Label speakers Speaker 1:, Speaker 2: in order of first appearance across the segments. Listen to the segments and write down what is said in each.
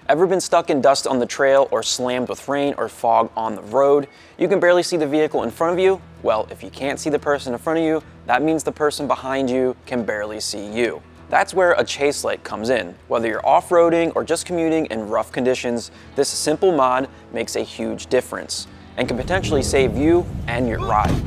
Speaker 1: Ever been stuck in dust on the trail or slammed with rain or fog on the road? You can barely see the vehicle in front of you? Well, if you can't see the person in front of you, that means the person behind you can barely see you. That's where a chase light comes in. Whether you're off-roading or just commuting in rough conditions, this simple mod makes a huge difference and can potentially save you and your ride.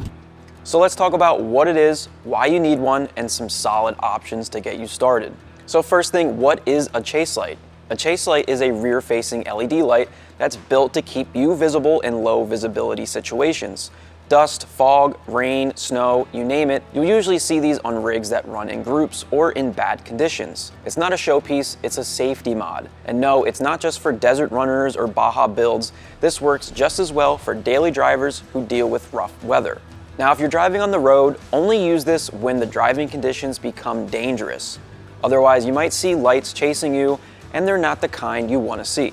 Speaker 1: So let's talk about what it is, why you need one, and some solid options to get you started. So first thing, what is a chase light? A chase light is a rear-facing LED light that's built to keep you visible in low visibility situations. Dust, fog, rain, snow, you name it, you'll usually see these on rigs that run in groups or in bad conditions. It's not a showpiece, it's a safety mod. And no, it's not just for desert runners or Baja builds. This works just as well for daily drivers who deal with rough weather. Now, if you're driving on the road, only use this when the driving conditions become dangerous. Otherwise, you might see lights chasing you, and they're not the kind you want to see.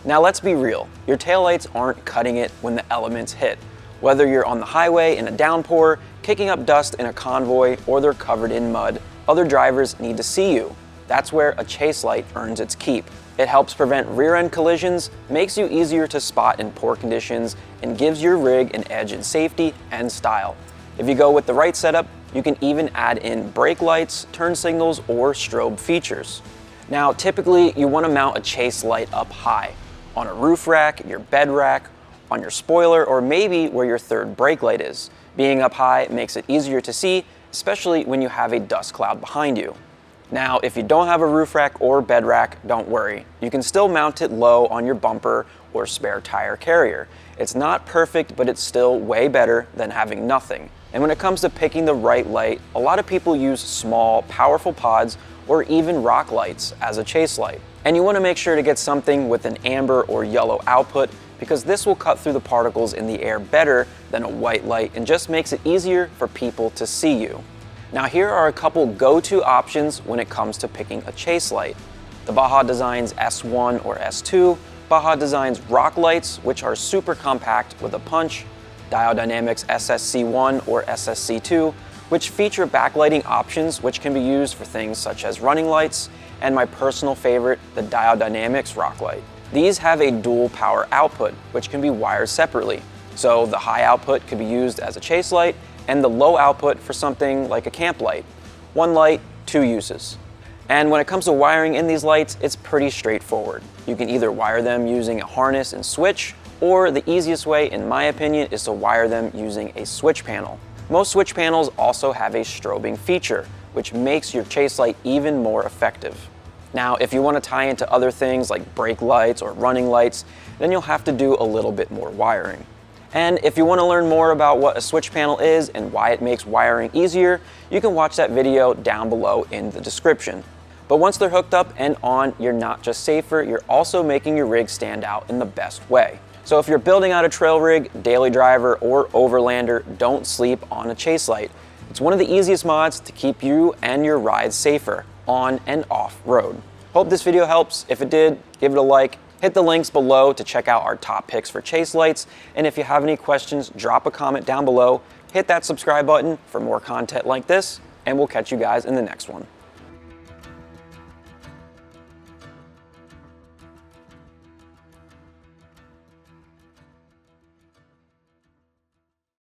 Speaker 1: Now let's be real, your taillights aren't cutting it when the elements hit. Whether you're on the highway in a downpour, kicking up dust in a convoy, or they're covered in mud, other drivers need to see you. That's where a chase light earns its keep. It helps prevent rear-end collisions, makes you easier to spot in poor conditions, and gives your rig an edge in safety and style. If you go with the right setup, you can even add in brake lights, turn signals, or strobe features. Now, typically you want to mount a chase light up high, on a roof rack, your bed rack, on your spoiler, or maybe where your third brake light is. Being up high makes it easier to see, especially when you have a dust cloud behind you. Now, if you don't have a roof rack or bed rack, don't worry. You can still mount it low on your bumper or spare tire carrier. It's not perfect, but it's still way better than having nothing. And when it comes to picking the right light, a lot of people use small, powerful pods or even rock lights as a chase light. And you want to make sure to get something with an amber or yellow output, because this will cut through the particles in the air better than a white light and just makes it easier for people to see you. Now here are a couple go-to options when it comes to picking a chase light. The Baja Designs S1 or S2, Baja Designs rock lights, which are super compact with a punch, Diode Dynamics SSC1 or SSC2, which feature backlighting options which can be used for things such as running lights, and my personal favorite, the Diode Dynamics rock light. These have a dual power output, which can be wired separately. So the high output could be used as a chase light, and the low output for something like a camp light. One light, two uses. And when it comes to wiring in these lights, it's pretty straightforward. You can either wire them using a harness and switch, or the easiest way, in my opinion, is to wire them using a switch panel. Most switch panels also have a strobing feature, which makes your chase light even more effective. Now, if you want to tie into other things like brake lights or running lights, then you'll have to do a little bit more wiring. And if you want to learn more about what a switch panel is and why it makes wiring easier, you can watch that video down below in the description. But once they're hooked up and on, you're not just safer, you're also making your rig stand out in the best way. So if you're building out a trail rig, daily driver, or overlander, don't sleep on a chase light. It's one of the easiest mods to keep you and your rides safer on and off road. Hope this video helps. If it did, give it a like. Hit the links below to check out our top picks for chase lights. And if you have any questions, drop a comment down below. Hit that subscribe button for more content like this, and we'll catch you guys in the next one.